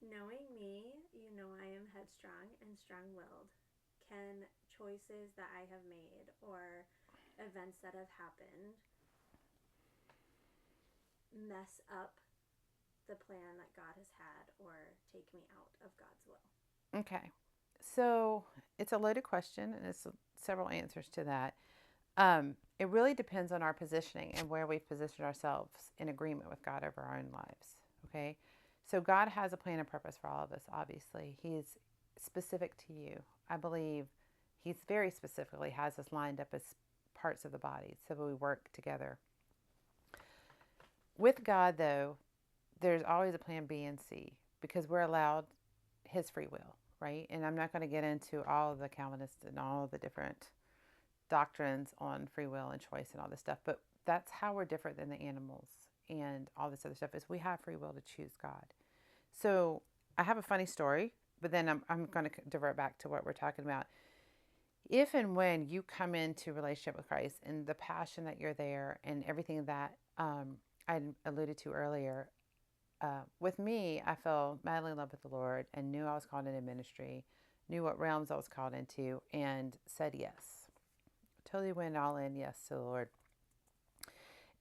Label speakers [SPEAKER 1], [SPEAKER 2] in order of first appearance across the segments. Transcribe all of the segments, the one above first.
[SPEAKER 1] Knowing me, you know I am headstrong and strong willed. Can choices that I have made or events that have happened mess up the plan that God has had or take me out of God's will?
[SPEAKER 2] Okay. So it's a loaded question, and it's several answers to that. It really depends on our positioning and where we've positioned ourselves in agreement with God over our own lives. Okay. So God has a plan and purpose for all of us, obviously. He's specific to you. I believe He's very specifically has us lined up as parts of the body so we work together. With God, though, there's always a plan B and C because we're allowed His free will, right? And I'm not going to get into all of the Calvinists and all the different doctrines on free will and choice and all this stuff, but that's how we're different than the animals and all this other stuff is we have free will to choose God. So I have a funny story, but then I'm going to divert back to what we're talking about. If and when you come into relationship with Christ and the passion that you're there and everything that I alluded to earlier, with me, I fell madly in love with the Lord and knew I was called into ministry, knew what realms I was called into, and said yes. Totally went all in, yes to the Lord.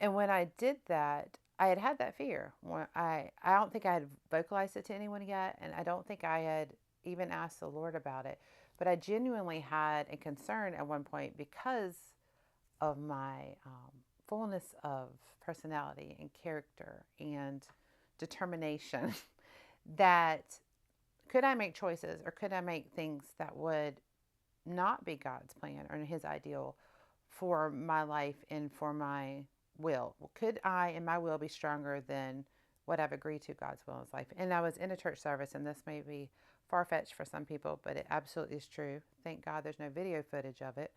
[SPEAKER 2] And when I did that, I had had that fear. I don't think I had vocalized it to anyone yet, and I don't think I had even asked the Lord about it. But I genuinely had a concern at one point because of my fullness of personality and character and determination that could I make choices or could I make things that would not be God's plan or His ideal for my life and for my will? Could I and my will be stronger than what I've agreed to God's will in His life? And I was in a church service, and this may be far fetched for some people, but it absolutely is true. Thank God there's no video footage of it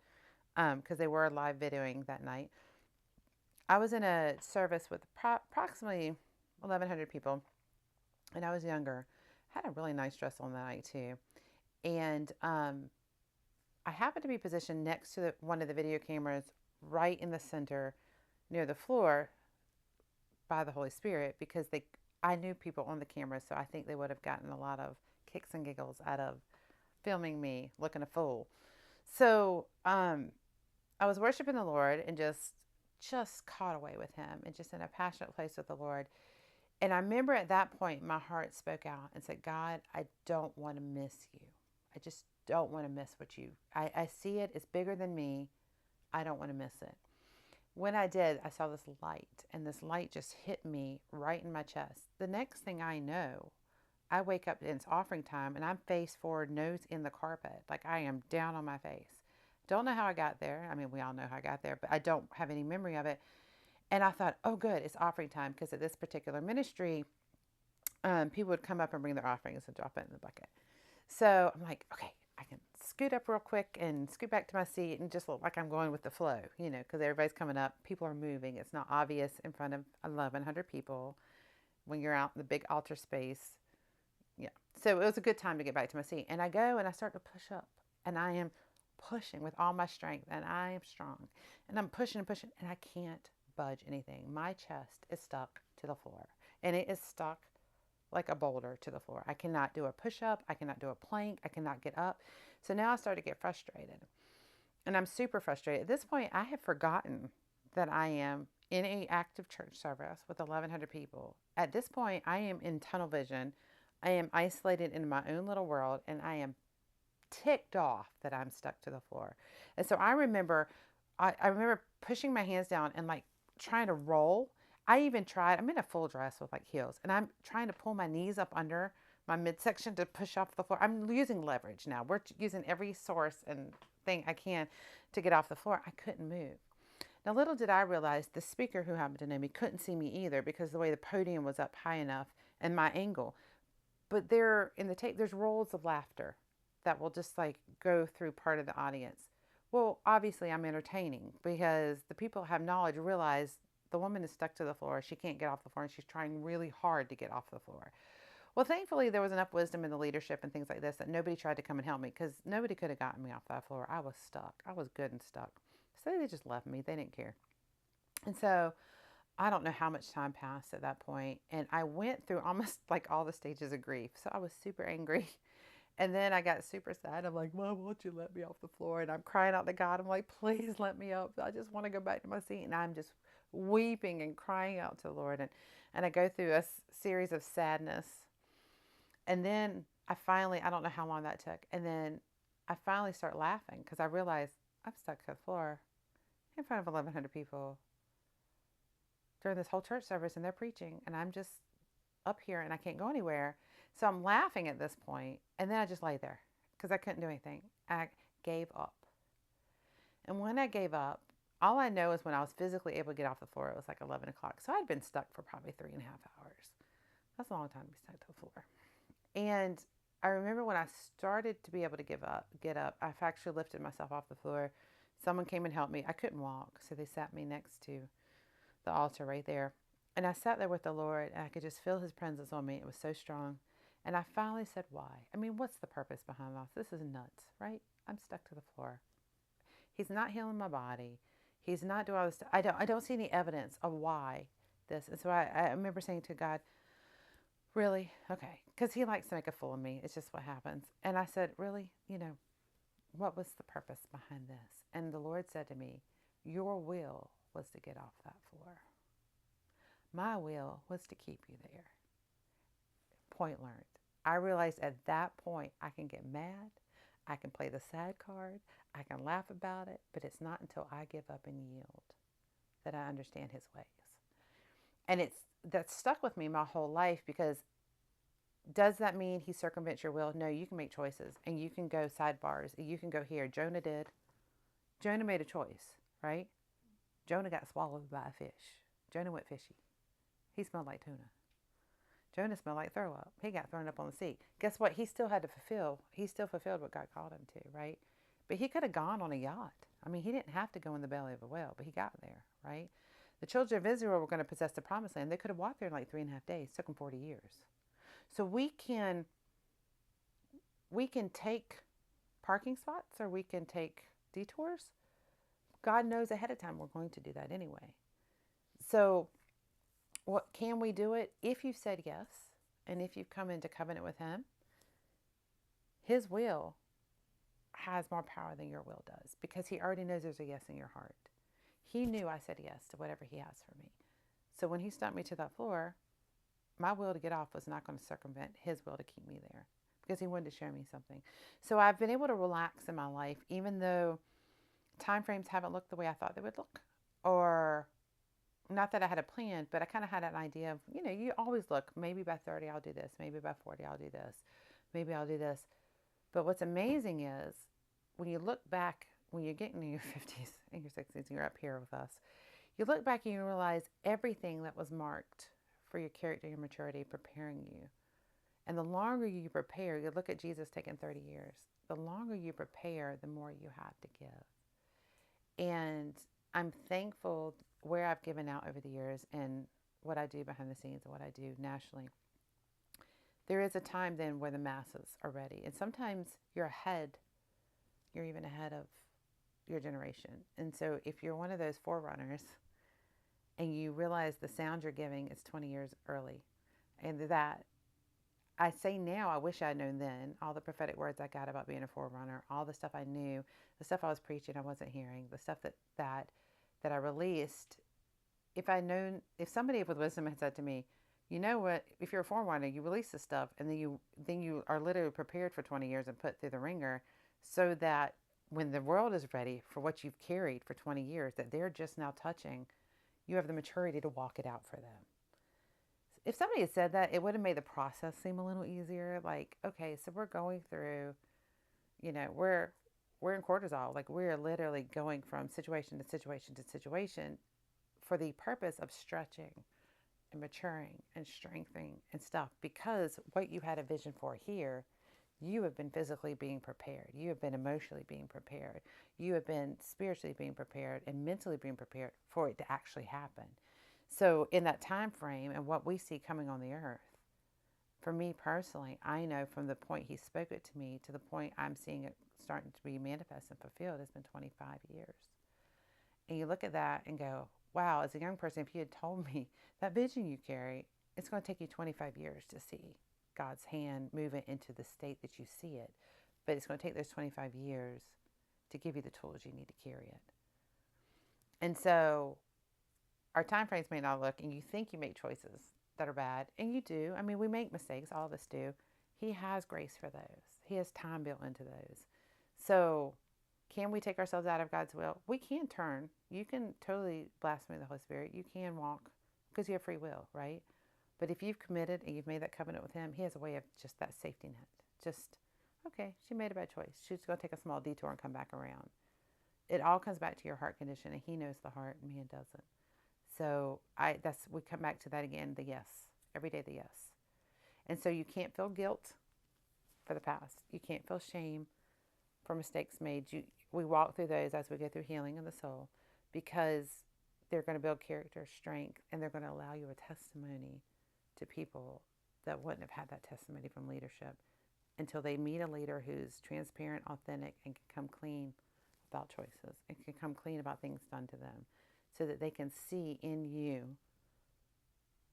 [SPEAKER 2] because they were live videoing that night. I was in a service with approximately 1,100 people, and I was younger. I had a really nice dress on that night, too. And I happened to be positioned next to one of the video cameras right in the center near the floor by the Holy Spirit because I knew people on the camera, so I think they would have gotten a lot of kicks and giggles out of filming me looking a fool. So I was worshiping the Lord and just caught away with Him and just in a passionate place with the Lord. And I remember at that point, my heart spoke out and said, God, I don't want to miss you. I just don't want to miss what I see it. It's bigger than me. I don't want to miss it. When I did, I saw this light, and this light just hit me right in my chest. The next thing I know, I wake up and it's offering time, and I'm face forward, nose in the carpet. Like I am down on my face. Don't know how I got there. I mean, we all know how I got there, but I don't have any memory of it. And I thought, oh, good, it's offering time because at this particular ministry, people would come up and bring their offerings and drop it in the bucket. So I'm like, okay, I can scoot up real quick and scoot back to my seat and just look like I'm going with the flow, because everybody's coming up, people are moving. It's not obvious in front of 1,100 people when you're out in the big altar space. Yeah. So it was a good time to get back to my seat. And I go and I start to push up, and I am pushing with all my strength, and I am strong. And I'm pushing and pushing, and I can't budge anything. My chest is stuck to the floor, and it is stuck like a boulder to the floor. I cannot do a push up. I cannot do a plank. I cannot get up. So now I start to get frustrated. And I'm super frustrated. At this point, I have forgotten that I am in a active church service with 1,100 people. At this point, I am in tunnel vision. I am isolated in my own little world, and I am ticked off that I'm stuck to the floor. And so I remember pushing my hands down and like trying to roll. I even tried, I'm in a full dress with like heels, and I'm trying to pull my knees up under my midsection to push off the floor. I'm using leverage now. We're using every source and thing I can to get off the floor. I couldn't move. Now, little did I realize the speaker who happened to know me couldn't see me either because the way the podium was up high enough and my angle. But there in the tape, there's rolls of laughter that will just like go through part of the audience. Well, obviously, I'm entertaining because the people who have knowledge realize the woman is stuck to the floor. She can't get off the floor, and she's trying really hard to get off the floor. Well, thankfully, there was enough wisdom in the leadership and things like this that nobody tried to come and help me because nobody could have gotten me off that floor. I was stuck. I was good and stuck. So they just left me. They didn't care. And so I don't know how much time passed at that point, and I went through almost like all the stages of grief. So I was super angry. And then I got super sad. I'm like, Mom, won't you let me off the floor? And I'm crying out to God. I'm like, please let me up. I just want to go back to my seat. And I'm just weeping and crying out to the Lord. And I go through a series of sadness. And then I finally, I don't know how long that took. And then I finally start laughing because I realize I'm stuck to the floor in front of 1,100 people during this whole church service, and they're preaching. And I'm just up here and I can't go anywhere. So I'm laughing at this point, and then I just lay there because I couldn't do anything. I gave up. And when I gave up, all I know is when I was physically able to get off the floor, it was like 11 o'clock. So I'd been stuck for probably 3.5 hours. That's a long time to be stuck to the floor. And I remember when I started to be able to get up, I actually lifted myself off the floor. Someone came and helped me. I couldn't walk, so they sat me next to the altar right there. And I sat there with the Lord, and I could just feel his presence on me. It was so strong. And I finally said, why? I mean, what's the purpose behind this? This is nuts, right? I'm stuck to the floor. He's not healing my body. He's not doing all this. I don't see any evidence of why this. And so I remember saying to God, really? Okay. Because he likes to make a fool of me. It's just what happens. And I said, really? What was the purpose behind this? And the Lord said to me, your will was to get off that floor. My will was to keep you there. Point learned. I realized at that point I can get mad, I can play the sad card, I can laugh about it, but it's not until I give up and yield that I understand his ways. And that's stuck with me my whole life, because does that mean he circumvents your will? No, you can make choices and you can go sidebars. You can go here. Jonah did. Jonah made a choice, right? Jonah got swallowed by a fish. Jonah went fishy. He smelled like tuna. Jonah smelled like throw up. He got thrown up on the sea. Guess what? He still had to fulfill. He still fulfilled what God called him to, right? But he could have gone on a yacht. I mean, he didn't have to go in the belly of a whale, but he got there, right? The children of Israel were going to possess the promised land. They could have walked there in like 3.5 days. It took them 40 years. So we can take parking spots, or we can take detours. God knows ahead of time we're going to do that anyway. So what can we do it? If you've said yes, and if you've come into covenant with him, his will has more power than your will does, because he already knows there's a yes in your heart. He knew I said yes to whatever he has for me. So when he stumped me to that floor, my will to get off was not going to circumvent his will to keep me there, because he wanted to show me something. So I've been able to relax in my life, even though time frames haven't looked the way I thought they would look. Or not that I had a plan, but I kind of had an idea of, you always look, maybe by 30 I'll do this, maybe by 40 I'll do this, maybe I'll do this. But what's amazing is when you look back, when you're getting in your 50s and your 60s and you're up here with us, you look back and you realize everything that was marked for your character, your maturity, preparing you. And the longer you prepare, you look at Jesus taking 30 years, the longer you prepare, the more you have to give. And I'm thankful where I've given out over the years and what I do behind the scenes and what I do nationally. There is a time then where the masses are ready. And sometimes you're even ahead of your generation. And so if you're one of those forerunners and you realize the sound you're giving is 20 years early, and that I say now, I wish I'd known then, all the prophetic words I got about being a forerunner, all the stuff I knew, the stuff I was preaching I wasn't hearing, the stuff that I released. If somebody with wisdom had said to me, you know what, if you're a forerunner, you release this stuff, and then you are literally prepared for 20 years and put through the ringer, so that when the world is ready for what you've carried for 20 years, that they're just now touching, you have the maturity to walk it out for them. If somebody had said that, it would have made the process seem a little easier. Like, okay, so we're going through, we're in cortisol. Like, we're literally going from situation to situation to situation for the purpose of stretching and maturing and strengthening and stuff. Because what you had a vision for here, you have been physically being prepared. You have been emotionally being prepared. You have been spiritually being prepared and mentally being prepared for it to actually happen. So in that time frame and what we see coming on the earth, for me personally, I know from the point he spoke it to me to the point I'm seeing it starting to be manifest and fulfilled has been 25 years. And you look at that and go, wow, as a young person, if you had told me that vision you carry, it's going to take you 25 years to see God's hand moving into the state that you see it. But it's going to take those 25 years to give you the tools you need to carry it. And so our time frames may not look, and you think you make choices that are bad, and you do. I mean, we make mistakes, all of us do. He has grace for those, He has time built into those. So, can we take ourselves out of God's will? We can turn. You can totally blaspheme the Holy Spirit. You can walk because you have free will, right? But if you've committed and you've made that covenant with Him, He has a way of just that safety net. Just, okay, she made a bad choice. She's going to take a small detour and come back around. It all comes back to your heart condition, and He knows the heart, and man doesn't. So we come back to that again, the yes. Every day the yes. And so you can't feel guilt for the past. You can't feel shame for mistakes made. We walk through those as we go through healing in the soul because they're going to build character, strength, and they're going to allow you a testimony to people that wouldn't have had that testimony from leadership until they meet a leader who's transparent, authentic, and can come clean about choices and can come clean about things done to them so that they can see in you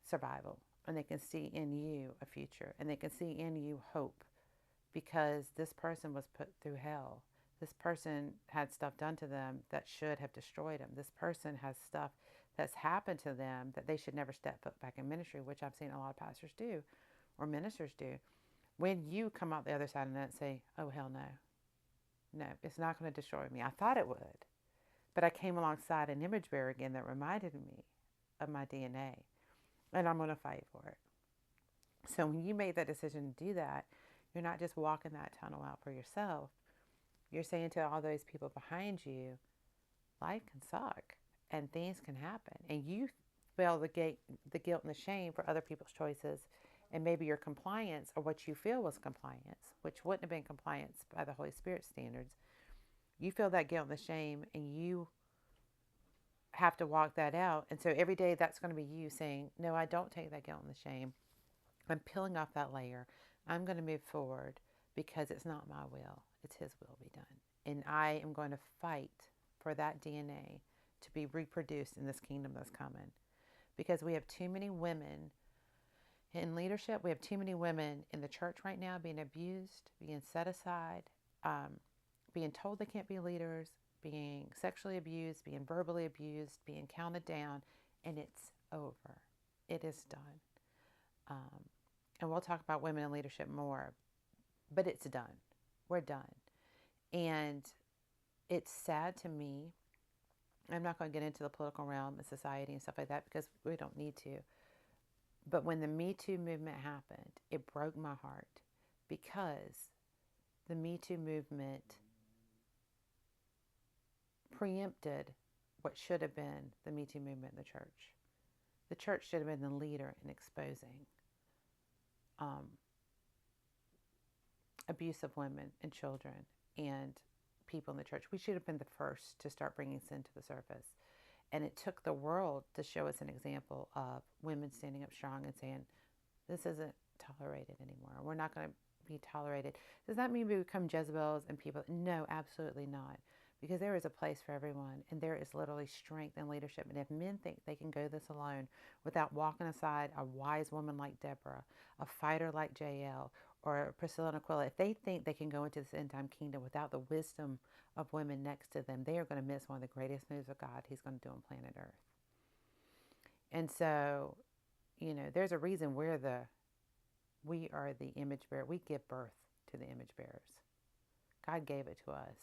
[SPEAKER 2] survival and they can see in you a future and they can see in you hope because this person was put through hell. This person had stuff done to them that should have destroyed them. This person has stuff that's happened to them that they should never step foot back in ministry, which I've seen a lot of pastors do or ministers do. When you come out the other side of that and say, oh, hell no. No, it's not going to destroy me. I thought it would. But I came alongside an image bearer again that reminded me of my DNA. And I'm going to fight for it. So when you make that decision to do that, you're not just walking that tunnel out for yourself. You're saying to all those people behind you, life can suck and things can happen. And you feel the guilt and the shame for other people's choices and maybe your compliance or what you feel was compliance, which wouldn't have been compliance by the Holy Spirit standards. You feel that guilt and the shame and you have to walk that out. And so every day that's going to be you saying, no, I don't take that guilt and the shame. I'm peeling off that layer. I'm going to move forward because it's not my will. It's His will be done. And I am going to fight for that DNA to be reproduced in this kingdom that's coming. Because we have too many women in leadership. We have too many women in the church right now being abused, being set aside, being told they can't be leaders, being sexually abused, being verbally abused, being counted down, and it's over. It is done. And we'll talk about women in leadership more, but it's done. We're done. And it's sad to me. I'm not going to get into the political realm and society and stuff like that because we don't need to. But when the Me Too movement happened, it broke my heart because the Me Too movement preempted what should have been the Me Too movement in the church. The church should have been the leader in exposing abuse of women and children and people in the church. We should have been the first to start bringing sin to the surface. And it took the world to show us an example of women standing up strong and saying, this isn't tolerated anymore. We're not going to be tolerated. Does that mean we become Jezebels and people? No, absolutely not. Because there is a place for everyone, and there is literally strength and leadership. And if men think they can go this alone without walking aside a wise woman like Deborah, a fighter like Jael, or Priscilla and Aquila, if they think they can go into this end time kingdom without the wisdom of women next to them, they are going to miss one of the greatest moves of God He's going to do on planet Earth. And so, there's a reason we are the image bearer. We give birth to the image bearers. God gave it to us.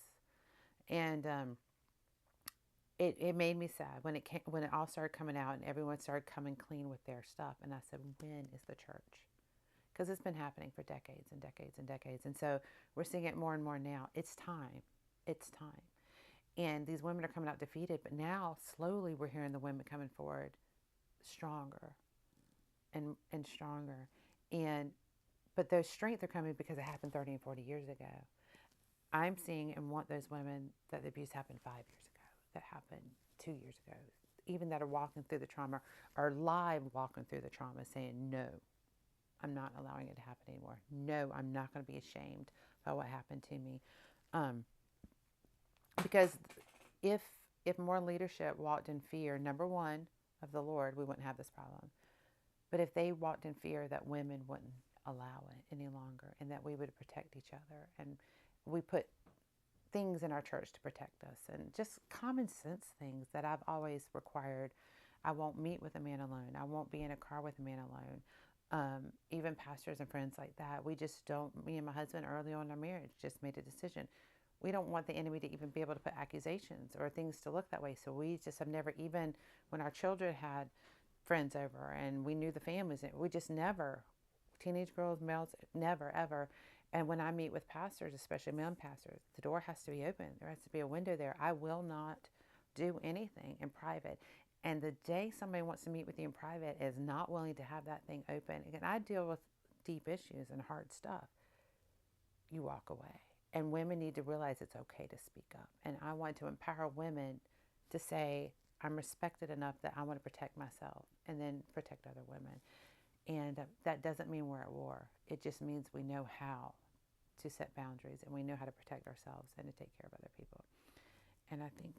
[SPEAKER 2] And it made me sad when it all started coming out and everyone started coming clean with their stuff. And I said, when is the church? Because it's been happening for decades and decades and decades. And so we're seeing it more and more now. It's time. It's time. And these women are coming out defeated. But now, slowly, we're hearing the women coming forward stronger and stronger. But those strengths are coming because it happened 30 and 40 years ago. I'm seeing and want those women that the abuse happened 5 years ago, that happened 2 years ago, even that are walking through the trauma, are live walking through the trauma saying, no, I'm not allowing it to happen anymore. No, I'm not going to be ashamed by what happened to me. Because if if more leadership walked in fear, number one, of the Lord, we wouldn't have this problem. But if they walked in fear, that women wouldn't allow it any longer, and that we would protect each other. And we put things in our church to protect us, and just common sense things that I've always required. I won't meet with a man alone. I won't be in a car with a man alone. Even pastors and friends like that, we just don't, me and my husband early on in our marriage just made a decision. We don't want the enemy to even be able to put accusations or things to look that way. So we just have never, even when our children had friends over and we knew the families, we just never, teenage girls, males, never, ever. And when I meet with pastors, especially male pastors, the door has to be open. There has to be a window there. I will not do anything in private. And the day somebody wants to meet with you in private is not willing to have that thing open, again, I deal with deep issues and hard stuff, you walk away. And women need to realize it's okay to speak up. And I want to empower women to say, I'm respected enough that I want to protect myself and then protect other women. And that doesn't mean we're at war. It just means we know how to set boundaries and we know how to protect ourselves and to take care of other people. And I think